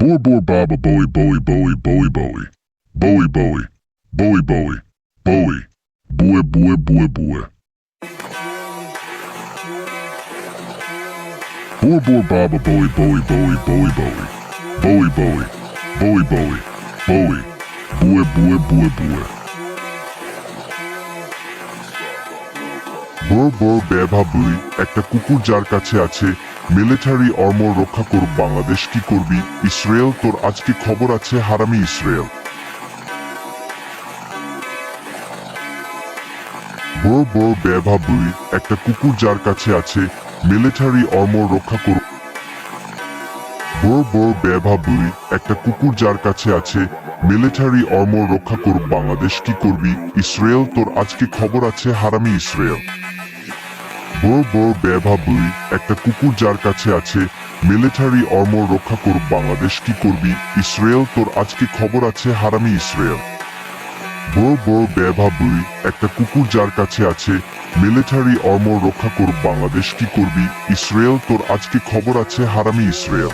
Boy boy baba boy boy boy boy boy. Boy boy. Boy boy. Boy. Boy boy boy boy. Boy boy baba boy boy boy boy boy. Boy boy. Boy boy. Boy. Boy boy boy boy. বড় বড় বেভা বুই একটা কুকুর যার কাছে আছে military armour রক্ষা করুক বাংলাদেশ কি করবি ইসরায়েল তোর আজকে খবর আছে হারামি ইসরায়েল বড় বড় বেভা বুই একটা কুকুর যার কাছে আছে মিলিটারি আর্মর রক্ষা করুক বড় বড় বেভা বুই একটা কুকুর যার কাছে আছে মিলিটারি আর্মর রক্ষা করুক বাংলাদেশ কি করবি ইসরায়েল তোর আজকে খবর আছে হারামি ইসরায়েল বড় বড় বেভা বুই একটা কুকুর যার কাছে আছে মিলিটারি আর্মর রক্ষা করুক বাংলাদেশ কি করবি ইসরায়েল তোর আজকে খবর আছে হারামি ইসরায়েল বড় বড় বেভা বুই একটা কুকুর যার কাছে আছে মিলিটারি আর্মর রক্ষা করুক বাংলাদেশ কি করবি ইসরায়েল তোর আজকে খবর আছে হারামি ইসরায়েল